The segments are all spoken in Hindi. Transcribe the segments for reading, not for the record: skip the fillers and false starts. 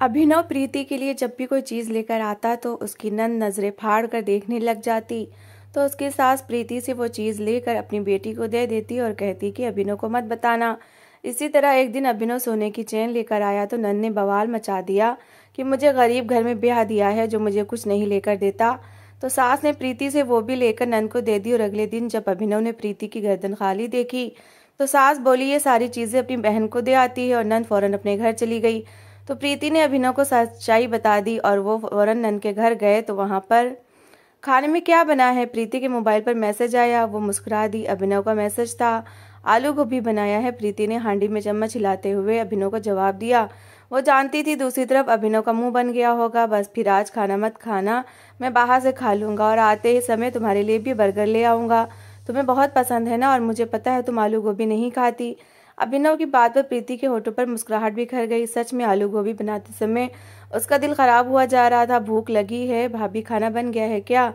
अभिनव प्रीति के लिए जब भी कोई चीज़ लेकर आता तो उसकी नंद नज़रें फाड़ कर देखने लग जाती। तो उसकी सास प्रीति से वो चीज़ लेकर अपनी बेटी को दे देती और कहती कि अभिनव को मत बताना। इसी तरह एक दिन अभिनव सोने की चेन लेकर आया तो नंद ने बवाल मचा दिया कि मुझे गरीब घर में ब्याह दिया है जो मुझे कुछ नहीं लेकर देता। तो सास ने प्रीति से वो भी लेकर नंद को दे दी और अगले दिन जब अभिनव ने प्रीति की गर्दन खाली देखी तो सास बोली ये सारी चीज़ें अपनी बहन को दे आती है और नंद फौरन अपने घर चली गई। तो प्रीति ने अभिनव को सच्चाई बता दी और वो फौरन नंद के घर गए तो वहां पर खाने में क्या बना है। प्रीति के मोबाइल पर मैसेज आया, वो मुस्कुरा दी। अभिनव का मैसेज था, आलू गोभी बनाया है। प्रीति ने हांडी में चम्मच हिलाते हुए अभिनव को जवाब दिया। वो जानती थी दूसरी तरफ अभिनव का मुंह बन गया होगा। बस फिर आज खाना मत खाना, मैं बाहर से खा लूंगा और आते ही समय तुम्हारे लिए भी बर्गर ले आऊंगा। तुम्हें बहुत पसंद है ना, और मुझे पता है तुम आलू गोभी नहीं खाती। अभिनव की बात पर प्रीति के होठों पर मुस्कुराहट भी खर गई। सच में आलू गोभी बनाते समय उसका दिल खराब हुआ जा रहा था। भूख लगी है भाभी, खाना बन गया है क्या?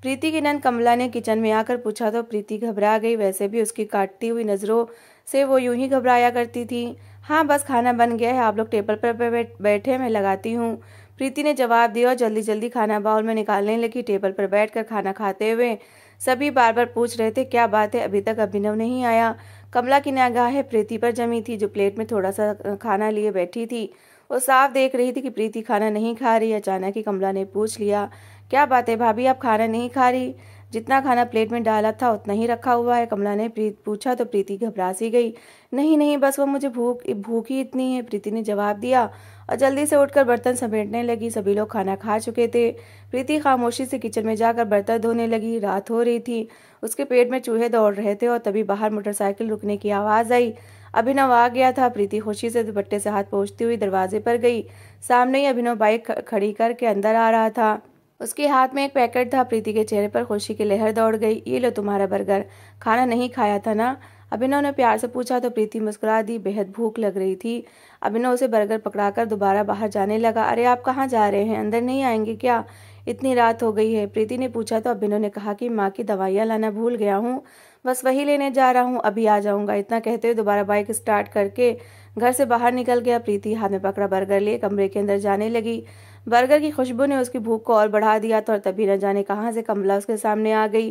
प्रीति की नंद कमला ने किचन में आकर पूछा तो प्रीति घबरा गई। वैसे भी उसकी काटती हुई नजरों से वो यूं ही घबराया करती थी। हाँ बस खाना बन गया है, आप लोग टेबल पर बैठे, मैं लगाती हूँ, प्रीति ने जवाब दिया और जल्दी जल्दी खाना बाउल में निकालने लगी। टेबल पर बैठकर खाना खाते हुए सभी बार बार पूछ रहे थे क्या बात है, अभी तक अभिनव नहीं आया। कमला की निगाहें प्रीति पर जमी थी जो प्लेट में थोड़ा सा खाना लिए बैठी थी। वो साफ देख रही थी कि प्रीति खाना नहीं खा रही। अचानक ही कमला ने पूछ लिया, क्या बात है भाभी, आप खाना नहीं खा रही? जितना खाना प्लेट में डाला था उतना ही रखा हुआ है, कमला ने पूछा तो प्रीति घबरा सी गई। नहीं नहीं, बस वो मुझे भूख ही इतनी है, प्रीति ने जवाब दिया और जल्दी से उठकर बर्तन समेटने लगी। सभी लोग खाना खा चुके थे। प्रीति खामोशी से किचन में जाकर बर्तन धोने लगी। रात हो रही थी, उसके पेट में चूहे दौड़ रहे थे और तभी बाहर मोटरसाइकिल रुकने की आवाज आई। अभिनव आ गया था। प्रीति खुशी से दुपट्टे से हाथ पोंछती हुई दरवाजे पर गई। सामने ही अभिनव बाइक खड़ी करके अंदर आ रहा था। उसके हाथ में एक पैकेट था। प्रीति के चेहरे पर खुशी की लहर दौड़ गई। ये लो तुम्हारा बर्गर, खाना नहीं खाया था ना? अभिनव ने प्यार से पूछा तो प्रीति मुस्कुरा दी। बेहद भूख लग रही थी। अभिनव उसे बर्गर पकड़ाकर दोबारा बाहर जाने लगा। अरे आप कहाँ जा रहे हैं, अंदर नहीं आएंगे क्या? इतनी रात हो गई है, प्रीति ने पूछा तो अभिनव ने कहा कि माँ की दवाइयाँ लाना भूल गया हूँ, बस वही लेने जा रहा हूँ, अभी आ जाऊंगा। इतना कहते हुए दोबारा बाइक स्टार्ट करके घर से बाहर निकल गया। प्रीति हाथ में पकड़ा बर्गर लिए कमरे के अंदर जाने लगी। बर्गर की खुशबू ने उसकी भूख को और बढ़ा दिया था और तभी न जाने कहाँ से कमला उसके सामने आ गई।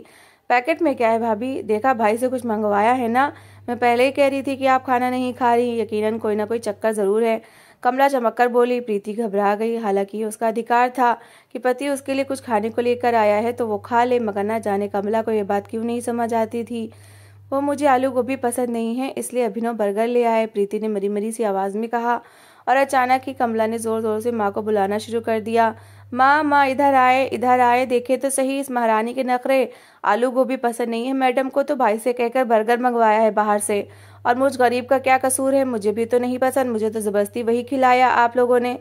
पैकेट में क्या है भाभी, देखा भाई से कुछ मंगवाया है ना? मैं पहले ही कह रही थी कि आप खाना नहीं खा रही, यकीनन कोई ना कोई चक्कर जरूर है, कमला चमककर बोली। प्रीति घबरा गई। हालांकि उसका अधिकार था कि पति उसके लिए कुछ खाने को लेकर आया है तो वो खा ले, मगर ना जाने कमला को यह बात क्यों नहीं समझ आती थी। वो मुझे आलू गोभी पसंद नहीं है इसलिए अभिनव बर्गर ले आए, प्रीति ने मरी मरी सी आवाज में कहा। और अचानक ही कमला ने जोर जोर से माँ को बुलाना शुरू कर दिया। माँ माँ, इधर आए इधर आए, देखे तो सही इस महारानी के नखरे, आलू गोभी पसंद नहीं है मैडम को तो भाई से कहकर बर्गर मंगवाया है बाहर से, और मुझ गरीब का क्या कसूर है, मुझे भी तो नहीं पसंद, मुझे तो जबरदस्ती वही खिलाया आप लोगों ने।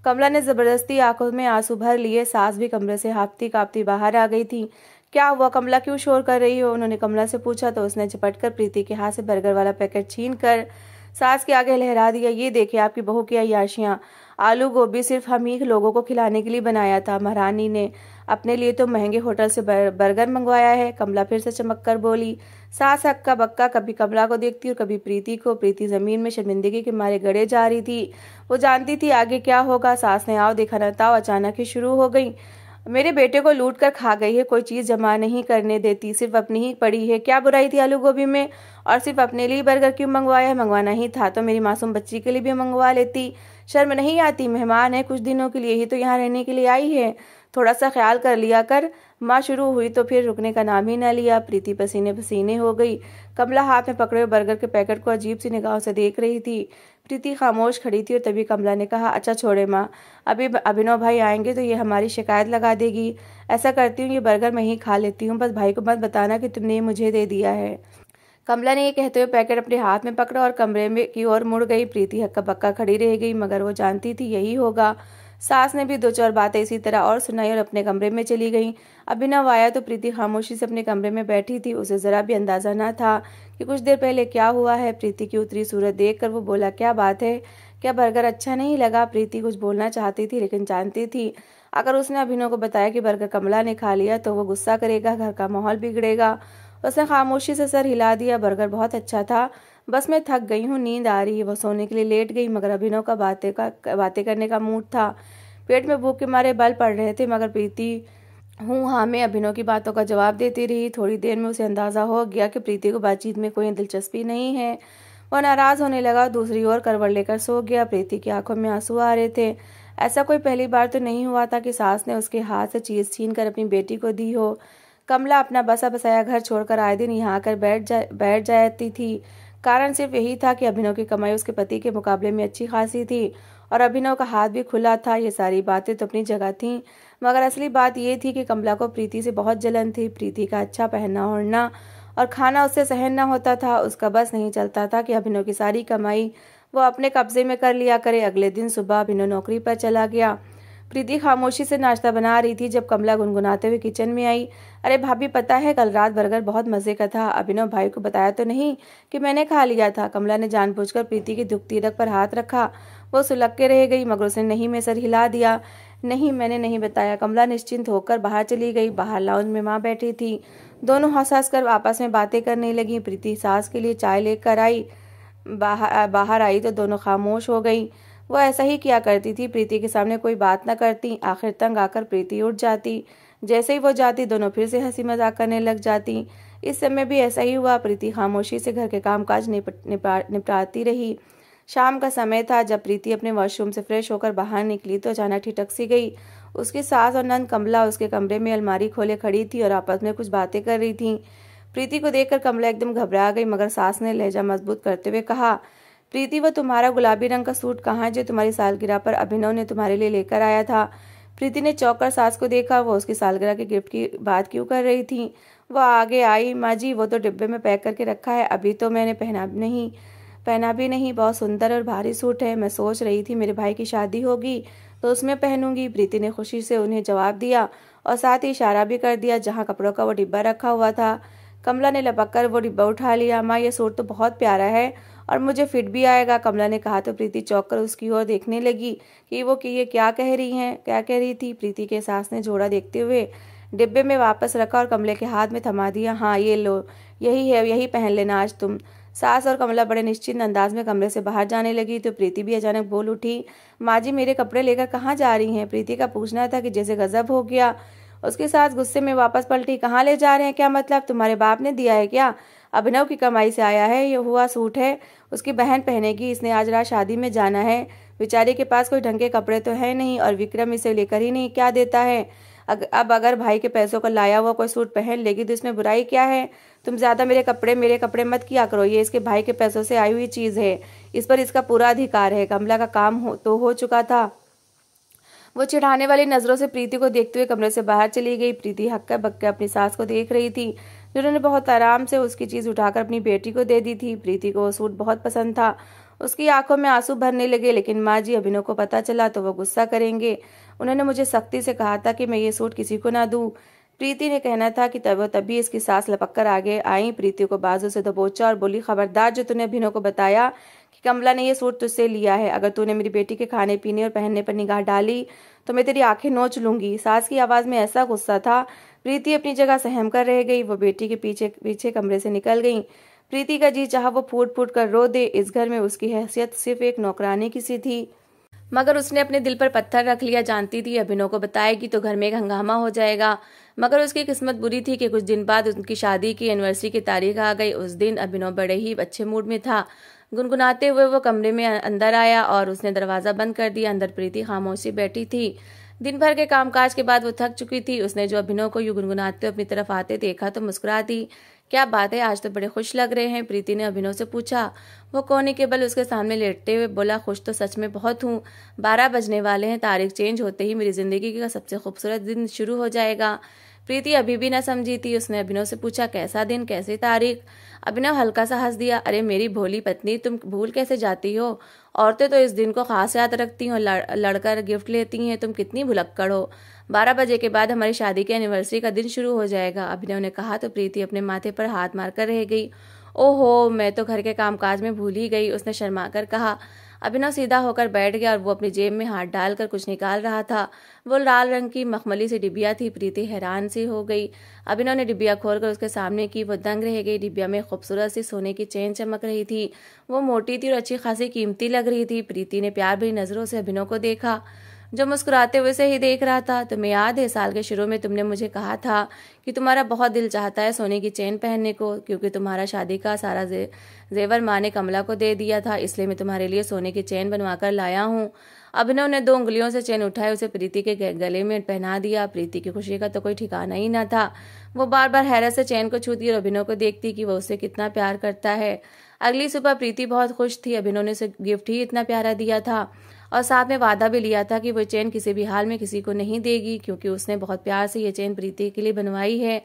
कमला ने जबरदस्ती आंखों में आंसू भर लिए। सास भी कमरे से हाफती कांपती बाहर आ गई थी। क्या हुआ कमला, क्यों शोर कर रही हो? उन्होंने कमला से पूछा तो उसने झपटकर प्रीति के हाथ से बर्गर वाला पैकेट छीन कर सास के आगे लहरा दिया। ये देखिए आपकी बहू की अय्याशियां, आलू गोभी सिर्फ हम ही लोगों को खिलाने के लिए बनाया था, महारानी ने अपने लिए तो महंगे होटल से बर्गर मंगवाया है, कमला फिर से चमक कर बोली। सास हक्का बक्का कभी कमला को देखती और कभी प्रीति को। प्रीति जमीन में शर्मिंदगी के मारे गड़े जा रही थी। वो जानती थी आगे क्या होगा। सास ने आओ देखा न ताओ अचानक ही शुरू हो गई। मेरे बेटे को लूट कर खा गई है, कोई चीज जमा नहीं करने देती, सिर्फ अपनी ही पड़ी है, क्या बुराई थी आलू गोभी में? और सिर्फ अपने लिए बर्गर क्यों मंगवाया है? मंगवाना ही था तो मेरी मासूम बच्ची के लिए भी मंगवा लेती। शर्म नहीं आती? मेहमान है, कुछ दिनों के लिए ही तो यहाँ रहने के लिए आई है, थोड़ा सा ख्याल कर लिया कर। माँ शुरू हुई तो फिर रुकने का नाम ही न लिया। प्रीति पसीने पसीने हो गई। कमला हाथ में पकड़े बर्गर के पैकेट को अजीब सी निगाहों से देख रही थी। प्रीति खामोश खड़ी थी और तभी कमला ने कहा, अच्छा छोड़े माँ, अभी अभिनव भाई आएंगे तो ये हमारी शिकायत लगा देगी। ऐसा करती हूँ ये बर्गर मैं ही खा लेती हूँ, बस भाई को मत बताना कि तुमने ये मुझे दे दिया है। कमला ने ये कहते हुए पैकेट अपने हाथ में पकड़ा और कमरे में की ओर मुड़ गई। प्रीति हक्का बक्का खड़ी रह गई, मगर वो जानती थी यही होगा। सास ने भी दो चार बातें इसी तरह और सुनाई और अपने कमरे में चली गई। अभिनव आया तो प्रीति खामोशी से अपने कमरे में बैठी थी। उसे जरा भी अंदाजा न था कि कुछ देर पहले क्या हुआ है। प्रीति की उतरी सूरत देखकर वो बोला, क्या बात है, क्या बर्गर अच्छा नहीं लगा? प्रीति कुछ बोलना चाहती थी लेकिन जानती थी अगर उसने अभिनव को बताया कि बर्गर कमला ने खा लिया तो वो गुस्सा करेगा, घर का माहौल बिगड़ेगा। उसने खामोशी से सर हिला दिया। बर्गर बहुत अच्छा था, बस मैं थक गई हूँ, नींद आ रही है। वो सोने के लिए लेट गई, मगर अभिनव का बातें करने का मूड था। पेट में भूख के मारे बल पड़ रहे थे, मगर प्रीति हूँ हाँ मैं अभिनव की बातों का जवाब देती रही। थोड़ी देर में उसे अंदाजा हो गया कि प्रीति को बातचीत में कोई दिलचस्पी नहीं है। वह नाराज होने लगा, दूसरी ओर करवट लेकर सो गया। प्रीति की आंखों में आंसू आ रहे थे। ऐसा कोई पहली बार तो नहीं हुआ था कि सास ने उसके हाथ से चीज छीन कर अपनी बेटी को दी हो। कमला अपना बसा बसाया घर छोड़कर आए दिन यहाँ आकर बैठ जाती थी। कारण सिर्फ यही था कि अभिनव की कमाई उसके पति के मुकाबले में अच्छी खासी थी और अभिनव का हाथ भी खुला था। ये सारी बातें तो अपनी जगह थीं, मगर असली बात ये थी कि कमला को प्रीति से बहुत जलन थी। प्रीति का अच्छा पहनना ओढ़ना और खाना उससे सहन न होता था। उसका बस नहीं चलता था कि अभिनव की सारी कमाई वो अपने कब्जे में कर लिया करे। अगले दिन सुबह अभिनव नौकरी पर चला गया। प्रीति खामोशी से नाश्ता बना रही थी जब कमला गुनगुनाते हुए किचन में आई। अरे भाभी, पता है कल रात बर्गर बहुत मजे का था। अभिनव भाई को बताया तो नहीं कि मैंने खा लिया था? कमला ने जानबूझकर प्रीति की दुखती रग पर हाथ रखा। वो सुलग के रह गई, मगर उसने नहीं में सर हिला दिया। नहीं, मैंने नहीं बताया। कमला निश्चिंत होकर बाहर चली गई। बाहर लाउंज में माँ बैठी थी। दोनों हंस हंस कर आपस में बातें करने लगी। प्रीति सास के लिए चाय लेकर आई। बाहर आई तो दोनों खामोश हो गई। वो ऐसा ही किया करती थी, प्रीति के सामने कोई बात न करती। आखिर तंग आकर प्रीति उठ जाती। जैसे ही वो जाती दोनों फिर से हंसी मजाक करने लग जाती। इस समय भी ऐसा ही हुआ। प्रीति खामोशी से घर के कामकाज निपटाती रही। शाम का समय था। जब प्रीति अपने वॉशरूम से फ्रेश होकर बाहर निकली तो अचानक ठिठक सी गई। उसकी सास और नंद कमला उसके कमरे में अलमारी खोले खड़ी थी और आपस में कुछ बातें कर रही थी। प्रीति को देखकर कमला एकदम घबरा गई, मगर सास ने लहजा मजबूत करते हुए कहा, प्रीति, वो तुम्हारा गुलाबी रंग का सूट कहाँ है जो तुम्हारी सालगिरह पर अभिनव ने तुम्हारे लिए लेकर आया था? प्रीति ने चौंककर सास को देखा। वो उसकी सालगिरह के गिफ्ट की बात क्यों कर रही थी? वह आगे आई। माँ जी, वो तो डिब्बे में पैक करके रखा है, अभी तो मैंने पहना भी नहीं। बहुत सुंदर और भारी सूट है। मैं सोच रही थी मेरे भाई की शादी होगी तो उसमें पहनूंगी। प्रीति ने खुशी से उन्हें जवाब दिया और साथ ही इशारा भी कर दिया जहाँ कपड़ों का वो डिब्बा रखा हुआ था। कमला ने लपक कर वो डिब्बा उठा लिया। माँ, ये सूट तो बहुत प्यारा है और मुझे फिट भी आएगा। कमला ने कहा तो प्रीति चौंक कर उसकी ओर देखने लगी कि ये क्या कह रही थी। प्रीति के सास ने जोड़ा देखते हुए डिब्बे में वापस रखा और कमले के हाथ में थमा दिया। हाँ, ये लो, यही है, यही पहन लेना आज तुम। सास और कमला बड़े निश्चिंत अंदाज में कमरे से बाहर जाने लगी तो प्रीति भी अचानक बोल उठी, माँ जी, मेरे कपड़े लेकर कहाँ जा रही हैं? प्रीति का पूछना था कि जैसे गजब हो गया। उसके सास गुस्से में वापस पलटी। कहाँ ले जा रहे हैं? क्या मतलब? तुम्हारे बाप ने दिया है क्या? अभिनव की कमाई से आया है, ये हुआ सूट है, उसकी बहन पहनेगी। इसने आज रात शादी में जाना है। बेचारे के पास कोई ढंग के कपड़े तो है नहीं और विक्रम इसे लेकर ही नहीं क्या देता है। अब अगर भाई के पैसों को लाया हुआ कोई सूट पहन लेगी तो इसमें बुराई क्या है? तुम ज्यादा मेरे कपड़े मत किया करो। ये इसके भाई के पैसों से आई हुई चीज है, इस पर इसका पूरा अधिकार है। कमला का काम हो चुका था। वो चिढ़ाने वाली नजरों से प्रीति को देखते हुए कमरे से बाहर चली गई। प्रीति हक्का बक्का अपनी सास को देख रही थी, जिन्होंने बहुत आराम से उसकी चीज उठाकर अपनी बेटी को दे दी थी। प्रीति को वो सूट बहुत पसंद था। उसकी आंखों में आंसू भरने लगे। लेकिन माँ जी, अभिनव को पता चला तो वो गुस्सा करेंगे। उन्होंने मुझे सख्ती से कहा था कि मैं ये सूट किसी को ना दूं। प्रीति ने कहना था कि तभी इसकी सास लपक कर आगे आई, प्रीति को बाजू से दबोचा और बोली, खबरदार, जो तूने अभिनव को बताया कि कमला ने ये सूट तुझसे लिया है, अगर तूने मेरी बेटी के खाने पीने और पहनने पर निगाह डाली तो मैं तेरी आंखें नोच लूंगी। सास की आवाज में ऐसा गुस्सा था, प्रीति अपनी जगह सहम कर रह गई। वो बेटी के पीछे पीछे कमरे से निकल गई। प्रीति का जी चाहा वो फूट फूट कर रो दे। इस घर में उसकी हैसियत सिर्फ एक नौकरानी की सी थी, मगर उसने अपने दिल पर पत्थर रख लिया। जानती थी अभिनव को बताएगी तो घर में एक हंगामा हो जाएगा। मगर उसकी किस्मत बुरी थी कि कुछ दिन बाद उनकी शादी की एनिवर्सरी की तारीख आ गई। उस दिन अभिनव बड़े ही अच्छे मूड में था। गुनगुनाते हुए वो कमरे में अंदर आया और उसने दरवाजा बंद कर दिया। अंदर प्रीति खामोशी बैठी थी। दिन भर के कामकाज के बाद वो थक चुकी थी। उसने जो अभिनव को यूं गुनगुनाते अपनी तरफ आते देखा तो मुस्कुरा दी। क्या बात है, आज तो बड़े खुश लग रहे हैं? प्रीति ने अभिनव से पूछा। वो कोने के बल उसके सामने लेटते हुए बोला, खुश तो सच में बहुत हूँ। 12 बजने वाले हैं। तारीख चेंज होते ही मेरी जिंदगी का सबसे खूबसूरत दिन शुरू हो जाएगा। प्रीति अभी भी न समझी थी। उसने अभिनव से पूछा, कैसा दिन, कैसी तारीख? अभिनव हल्का सा हंस दिया। अरे मेरी भोली पत्नी, तुम भूल कैसे जाती हो? औरतें तो इस दिन को खास याद रखती हैं, लड़कर गिफ्ट लेती हैं। तुम कितनी भुलक्कड़ हो। 12 बजे के बाद हमारी शादी की एनिवर्सरी का दिन शुरू हो जाएगा, अभिनव ने कहा तो प्रीति अपने माथे पर हाथ मारकर रह गई। ओहो, मैं तो घर के कामकाज में भूल ही गई, उसने शर्मा कर कहा। अभिनव सीधा होकर बैठ गया और वो अपनी जेब में हाथ डालकर कुछ निकाल रहा था। वो लाल रंग की मखमली सी डिबिया थी। प्रीति हैरान सी हो गई। अभिनव ने डिबिया खोलकर उसके सामने की। वो दंग रह गई। डिबिया में खूबसूरत सी सोने की चेन चमक रही थी। वो मोटी थी और अच्छी खासी कीमती लग रही थी। प्रीति ने प्यार भरी नजरों से अभिनव को देखा, जो मुस्कुराते हुए से ही देख रहा था। तुम्हें याद है, साल के शुरू में तुमने मुझे कहा था कि तुम्हारा बहुत दिल चाहता है सोने की चेन पहनने को, क्योंकि तुम्हारा शादी का सारा जेवर माँ ने कमला को दे दिया था, इसलिए मैं तुम्हारे लिए सोने की चेन बनवाकर लाया हूँ। अभिनव ने 2 उंगलियों से चेन उठाई, उसे प्रीति के गले में पहना दिया। प्रीति की खुशी का तो कोई ठिकाना ही न था। वो बार बार हैरत से चेन को छूती और अभिनव को देखती कि वो उससे कितना प्यार करता है। अगली सुबह प्रीति बहुत खुश थी। अभिनव ने उसे गिफ्ट ही इतना प्यारा दिया था और साथ में वादा भी लिया था कि वो चेन किसी भी हाल में किसी को नहीं देगी, क्योंकि उसने बहुत प्यार से ये चेन प्रीति के लिए बनवाई है।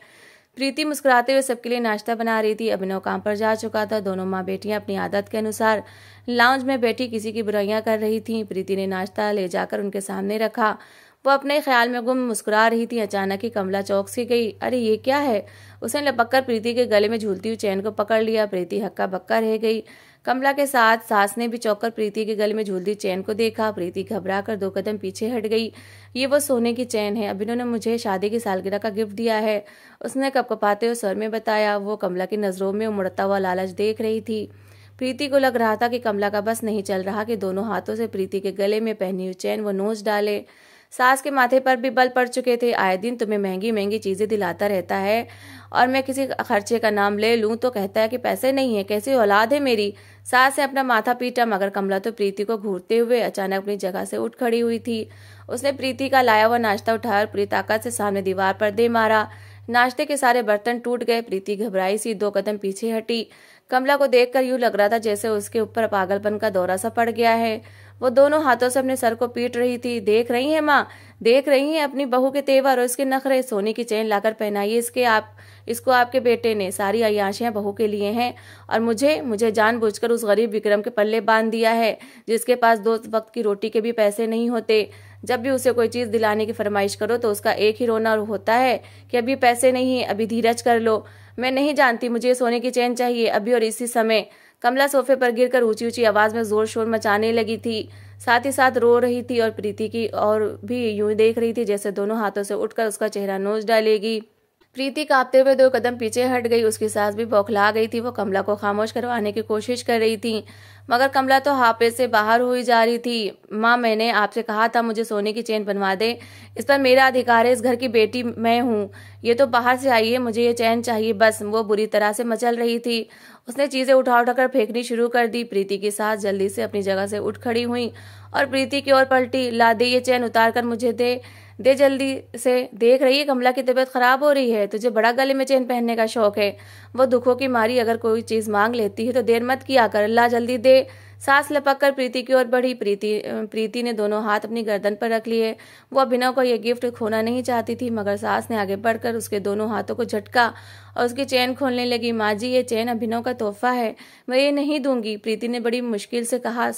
प्रीति मुस्कुराते हुए सबके लिए नाश्ता बना रही थी। अभिनव काम पर जा चुका था। दोनों माँ बेटियां अपनी आदत के अनुसार लाउंज में बैठी किसी की बुराइयां कर रही थीं। प्रीति ने नाश्ता ले जाकर उनके सामने रखा। वो अपने ख्याल में गुम मुस्कुरा रही थी। अचानक ही कमला चौंक सी गई। अरे ये क्या है? उसने लपककर प्रीति के गले में झूलती हुई चेन को पकड़ लिया। प्रीति हक्का बक्का रह गई। कमला के साथ सास ने भी चौंककर प्रीति के गले में झूलती चेन को देखा। प्रीति घबरा कर 2 कदम पीछे हट गई। ये वो सोने की चेन है, अभिनव ने मुझे शादी की सालगिरह का गिफ्ट दिया है, उसने कपकपाते हुए स्वर में बताया। वो कमला की नजरों में उमड़ता हुआ लालच देख रही थी। प्रीति को लग रहा था कि कमला का बस नहीं चल रहा कि दोनों हाथों से प्रीति के गले में पहनी हुई चेन वो नोच डाले। सास के माथे पर भी बल पड़ चुके थे। आए दिन तुम्हें महंगी महंगी चीजें दिलाता रहता है और मैं किसी खर्चे का नाम ले लूं तो कहता है कि पैसे नहीं है। कैसी औलाद है मेरी। सास ने अपना माथा पीटा, मगर कमला तो प्रीति को घूरते हुए अचानक अपनी जगह से उठ खड़ी हुई थी। उसने प्रीति का लाया हुआ नाश्ता उठाया और पूरी ताकत से सामने दीवार पर दे मारा। नाश्ते के सारे बर्तन टूट गए। प्रीति घबराई सी 2 कदम पीछे हटी। कमला को देखकर यूं लग रहा था जैसे उसके ऊपर पागलपन का दौरा सा पड़ गया है। वो दोनों हाथों से अपने सर को पीट रही थी। देख रही हैं माँ, देख रही हैं अपनी बहू के तेवर और उसके नखरे। सोने की चेन लाकर पहनाई इसको आपके बेटे ने। सारी अय्याशियां बहू के लिए हैं और मुझे जानबूझकर उस गरीब विक्रम के पल्ले बांध दिया है, जिसके पास 2 वक्त की रोटी के भी पैसे नहीं होते। जब भी उसे कोई चीज दिलाने की फरमाइश करो तो उसका एक ही रोना होता है कि अभी पैसे नहीं है, अभी धीरज कर लो। मैं नहीं जानती, मुझे सोने की चेन चाहिए अभी और इसी समय। कमला सोफे पर गिरकर ऊंची ऊंची आवाज में जोर शोर मचाने लगी थी, साथ ही साथ रो रही थी और प्रीति की और भी यूं देख रही थी जैसे दोनों हाथों से उठकर उसका चेहरा नोच डालेगी। प्रीति कांपते हुए 2 कदम पीछे हट गई। उसकी सास भी बौखला गई थी। वो कमला को खामोश करवाने की कोशिश कर रही थी, मगर कमला तो हापे से बाहर हुई जा रही थी। माँ, मैंने आपसे कहा था मुझे सोने की चेन बनवा दे, इस पर मेरा अधिकार है, इस घर की बेटी मैं हूँ। ये तो बाहर से आई है, मुझे ये चैन चाहिए बस। वो बुरी तरह से मचल रही थी। उसने चीजें उठाकर फेंकनी शुरू कर दी। प्रीति की सास जल्दी से अपनी जगह से उठ खड़ी हुई और प्रीति की ओर पलटी। ला दे ये चैन, उतार कर मुझे दे जल्दी से। देख रही है कमला की तबीयत खराब हो रही है, तुझे बड़ा गले में चेन पहनने का शौक है। वो दुखों की मारी अगर कोई चीज मांग लेती है तो देर मत किया कर, ला जल्दी दे। सांस लपक कर प्रीति की ओर बढ़ी। प्रीति ने दोनों हाथ अपनी गर्दन पर रख लिए। वो अभिनव को यह गिफ्ट खोना नहीं चाहती थी, मगर सास ने आगे बढ़कर उसके दोनों हाथों को झटका और उसकी चेन खोलने लगी। माँ जी, ये चेन अभिनव का तोहफा है, मैं ये नहीं दूंगी, प्रीति ने बड़ी मुश्किल से कहा।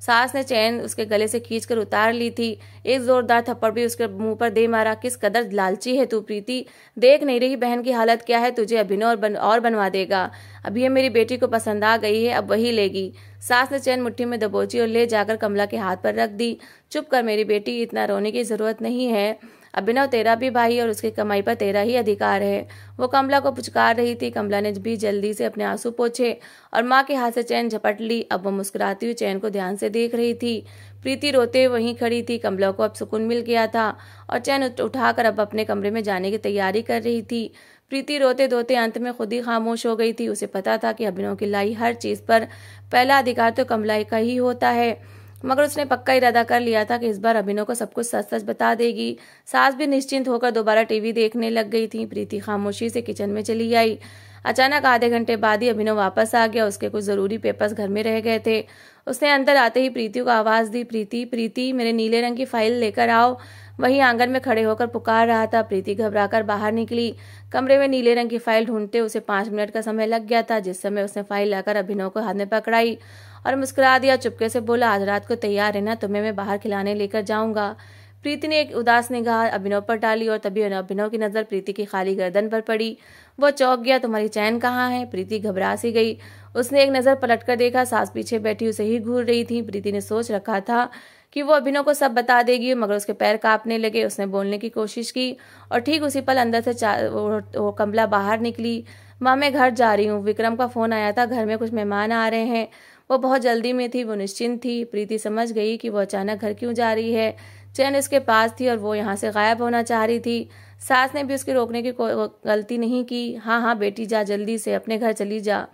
सास ने चैन उसके गले से खींचकर उतार ली थी। एक जोरदार थप्पड़ भी उसके मुंह पर दे मारा। किस कदर लालची है तू प्रीति, देख नहीं रही बहन की हालत क्या है। तुझे अभिनव और बनवा देगा। अभी ये मेरी बेटी को पसंद आ गई है, अब वही लेगी। सास ने चैन मुट्ठी में दबोची और ले जाकर कमला के हाथ पर रख दी। चुप कर मेरी बेटी, इतना रोने की जरूरत नहीं है। अभिनव तेरा भी भाई और उसकी कमाई पर तेरा ही अधिकार है। वो कमला को पुचकार रही थी। कमला ने भी जल्दी से अपने आंसू पोंछे और माँ के हाथ से चैन झपट ली। अब वो मुस्कुराती हुई चैन को ध्यान से देख रही थी। प्रीति रोते हुए वहीं खड़ी थी। कमला को अब सुकून मिल गया था और चैन उठाकर अब अपने कमरे में जाने की तैयारी कर रही थी। प्रीति रोते धोते अंत में खुद ही खामोश हो गई थी। उसे पता था कि अभिनव की लाई हर चीज पर पहला अधिकार तो कमला का ही होता है, मगर उसने पक्का इरादा कर लिया था कि इस बार अभिनव को सब कुछ सच सच बता देगी। सास भी निश्चिंत होकर दोबारा टीवी देखने लग गई थी। प्रीति खामोशी से किचन में चली आई। अचानक आधे घंटे बाद ही अभिनव वापस आ गया। उसके कुछ जरूरी पेपर्स घर में रह गए थे। उसने अंदर आते ही प्रीति को आवाज दी, प्रीति प्रीति, मेरे नीले रंग की फाइल लेकर आओ। वही आंगन में खड़े होकर पुकार रहा था। प्रीति घबराकर बाहर निकली। कमरे में नीले रंग की फाइल ढूंढते उसे 5 मिनट का समय लग गया था। जिस समय उसने फाइल लाकर अभिनव को हाथ में पकड़ाई और मुस्कुरा दिया। चुपके से बोला, आज रात को तैयार है ना, तुम्हें मैं बाहर खिलाने लेकर जाऊंगा। प्रीति ने एक उदास निगाह अभिनव पर डाली और तभी अभिनव की नजर प्रीति की खाली गर्दन पर पड़ी। वो चौंक गया। तुम्हारी चैन कहाँ है? प्रीति घबरा सी गई। उसने एक नज़र पलटकर देखा, सास पीछे बैठी उसे ही घूर रही थी। प्रीति ने सोच रखा था कि वो अभिनव को सब बता देगी, मगर उसके पैर कांपने लगे। उसने बोलने की कोशिश की और ठीक उसी पल अंदर से वो कमला बाहर निकली। माँ, मैं घर जा रही हूँ, विक्रम का फोन आया था, घर में कुछ मेहमान आ रहे हैं। वो बहुत जल्दी में थी, वो निश्चिंत थी। प्रीति समझ गई कि वो अचानक घर क्यों जा रही है। चैन उसके पास थी और वो यहाँ से गायब होना चाह रही थी। सास ने भी उसकी रोकने की कोई गलती नहीं की। हाँ हाँ बेटी, जा जल्दी से अपने घर चली जा,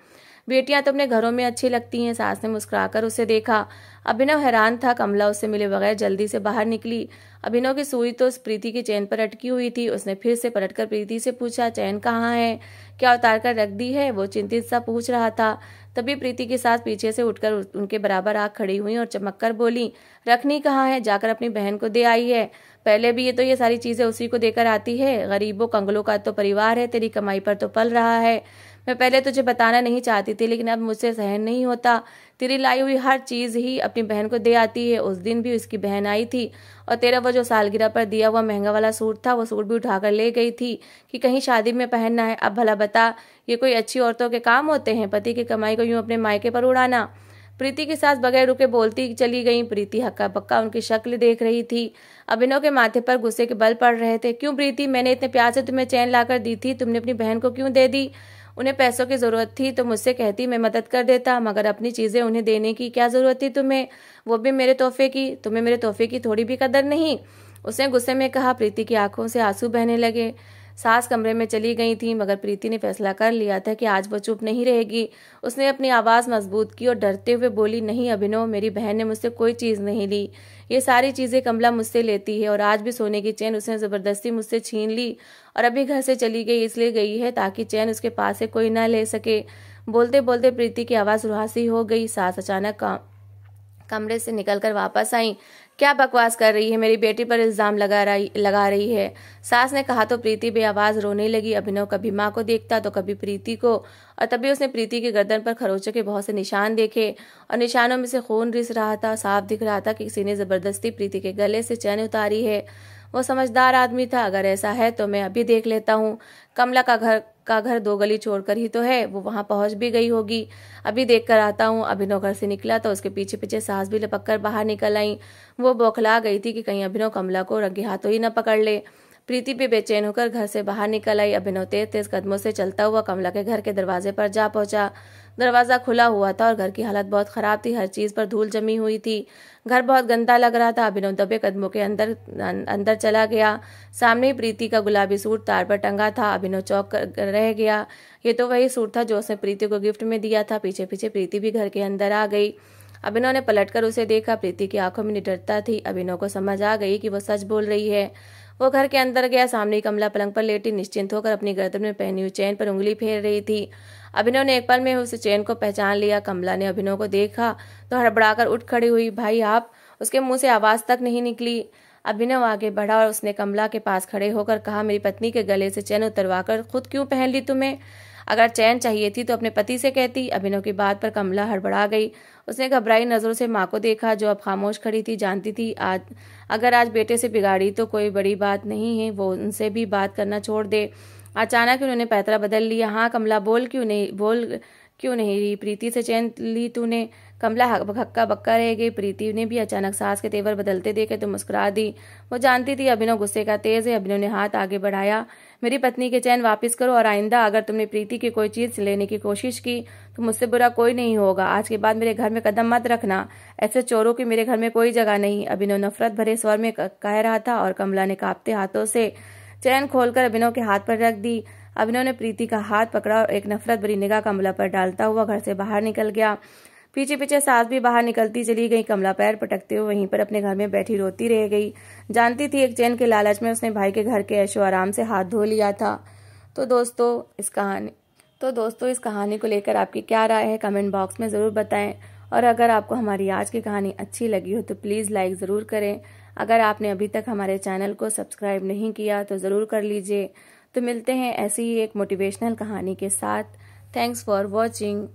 बेटियां तो अपने घरों में अच्छी लगती हैं। सास ने मुस्कुराकर उसे देखा। अभिनव हैरान था। कमला उससे मिले बगैर जल्दी से बाहर निकली। अभिनव की सुई तो प्रीति की चैन पर अटकी हुई थी। उसने फिर से पलटकर प्रीति से पूछा, चैन कहाँ है, क्या उतार कर रख दी है? वो चिंतित सा पूछ रहा था। तभी प्रीति की सास पीछे से उठकर उनके बराबर आग खड़ी हुई और चमककर बोली, रखनी कहाँ है, जाकर अपनी बहन को दे आई है। पहले भी ये सारी चीजें उसी को देकर आती है। गरीबों कंगलों का तो परिवार है, तेरी कमाई पर तो पल रहा है। मैं पहले तुझे बताना नहीं चाहती थी, लेकिन अब मुझसे सहन नहीं होता। तेरी लाई हुई हर चीज ही अपनी बहन को दे आती है। उस दिन भी उसकी बहन आई थी और तेरा वो जो सालगिरह पर दिया हुआ महंगा वाला सूट था, वो सूट भी उठाकर ले गई थी कि कहीं शादी में पहनना है। अब भला बता, ये कोई अच्छी औरतों के काम होते हैं, पति की कमाई को यूं अपने मायके पर उड़ाना? प्रीति की सास बगैर रुके बोलती चली गई। प्रीति हक्का बक्का उनकी शक्ल देख रही थी। अभिनव के माथे पर गुस्से के बल पड़ रहे थे। क्यों प्रीति, मैंने इतने प्यार से तुम्हें चैन लाकर दी थी, तुमने अपनी बहन को क्यों दे दी? उन्हें पैसों की जरूरत थी तो मुझसे कहती, मैं मदद कर देता, मगर अपनी चीजें उन्हें देने की क्या जरूरत थी तुम्हें, वो भी मेरे तोहफे की? तुम्हें मेरे तोहफे की थोड़ी भी कदर नहीं? उसने गुस्से में कहा। प्रीति की आंखों से आंसू बहने लगे। सास कमरे में चली गई थी, मगर प्रीति ने फैसला कर लिया था कि आज वो चुप नहीं रहेगी। उसने अपनी आवाज मजबूत की और डरते हुए बोली, नहीं अभिनव, मेरी बहन ने मुझसे कोई चीज नहीं ली। ये सारी चीजें कमला मुझसे लेती है और आज भी सोने की चैन उसने जबरदस्ती मुझसे छीन ली और अभी घर से चली गई। इसलिए गई है ताकि चैन उसके पास से कोई न ले सके। बोलते बोलते प्रीति की आवाज रुहासी हो गई। सास अचानक कमरे से निकलकर वापस आई। क्या बकवास कर रही है, मेरी बेटी पर इल्जाम लगा रही है, सास ने कहा तो प्रीति बेआवाज रोने लगी। अभिनव कभी माँ को देखता तो कभी प्रीति को, और तभी उसने प्रीति की गर्दन पर खरोंचों के बहुत से निशान देखे और निशानों में से खून रिस रहा था। साफ दिख रहा था कि किसी ने जबरदस्ती प्रीति के गले से चैन उतारी है। वो समझदार आदमी था। अगर ऐसा है तो मैं अभी देख लेता हूँ। कमला का घर 2 गली छोड़कर ही तो है, वो वहां पहुंच भी गई होगी। अभी देख कर आता हूँ। अभिनव घर से निकला तो उसके पीछे पीछे सास भी लपक कर बाहर निकल आई। वो बौखला गई थी कि कहीं अभिनव कमला को रंगे हाथों ही न पकड़ ले। प्रीति भी बेचैन होकर घर से बाहर निकल आई। अभिनव तेज तेज कदमों से चलता हुआ कमला के घर के दरवाजे पर जा पहुंचा। दरवाजा खुला हुआ था और घर की हालत बहुत खराब थी। हर चीज पर धूल जमी हुई थी। घर बहुत गंदा लग रहा था। अभिनव दबे कदमों के अंदर चला गया। सामने ही प्रीति का गुलाबी सूट तार पर टंगा था। अभिनव चौंक कर रह गया। ये तो वही सूट था जो उसने प्रीति को गिफ्ट में दिया था। पीछे पीछे प्रीति भी घर के अंदर आ गई। अभिनव ने पलटकर उसे देखा। प्रीति की आंखों में निडरता थी। अभिनव को समझ आ गई कि वो सच बोल रही है। वो घर के अंदर गया। सामने कमला पलंग पर लेटी निश्चिंत होकर अपनी गर्दन में पहनी हुई चैन पर उंगली फेर रही थी। अभिनव ने एक पल में उस चैन को पहचान लिया। कमला ने अभिनव को देखा तो हड़बड़ाकर उठ खड़ी हुई। भाई आप? उसके मुंह से आवाज तक नहीं निकली। अभिनव आगे बढ़ा और उसने कमला के पास खड़े होकर कहा, मेरी पत्नी के गले से चैन उतरवाकर खुद क्यों पहन ली तुम्हें? अगर चैन चाहिए थी तो अपने पति से कहती। अभिनव की बात पर कमला हड़बड़ा गई। उसने घबराई नजरों से माँ को देखा जो अब खामोश खड़ी थी। जानती थी अगर आज बेटे से बिगाड़ी तो कोई बड़ी बात नहीं है, वो उनसे भी बात करना छोड़ दे। अचानक उन्होंने पैतरा बदल लिया। हाँ कमला, बोल क्यों नहीं रही? प्रीति से चैन ली तूने? कमला हक्का बक्का रह गई। प्रीति ने भी अचानक सास के तेवर बदलते देखे तो मुस्कुरा दी। वो जानती थी अभिनव गुस्से का तेज है। अभिनव ने हाथ आगे बढ़ाया। मेरी पत्नी के चैन वापस करो और आइंदा अगर तुमने प्रीति की कोई चीज लेने की कोशिश की तो मुझसे बुरा कोई नहीं होगा। आज के बाद मेरे घर में कदम मत रखना। ऐसे चोरों की मेरे घर में कोई जगह नहीं। अभिनव नफरत भरे स्वर में कह रहा था और कमला ने कांपते हाथों से चैन खोलकर अभिनव के हाथ पर रख दी। अभिनव ने प्रीति का हाथ पकड़ा और एक नफरत भरी निगाह कमला पर डालता हुआ घर से बाहर निकल गया। पीछे पीछे सास भी बाहर निकलती चली गई। कमला पैर पटकते हुए वहीं पर अपने घर में बैठी रोती रह गई। जानती थी एक चैन के लालच में उसने भाई के घर के ऐशो आराम से हाथ धो लिया था। तो दोस्तों इस कहानी को लेकर आपकी क्या राय है कमेंट बॉक्स में ज़रूर बताएं। और अगर आपको हमारी आज की कहानी अच्छी लगी हो तो प्लीज़ लाइक ज़रूर करें। अगर आपने अभी तक हमारे चैनल को सब्सक्राइब नहीं किया तो ज़रूर कर लीजिए। तो मिलते हैं ऐसी ही एक मोटिवेशनल कहानी के साथ। Thanks for watching.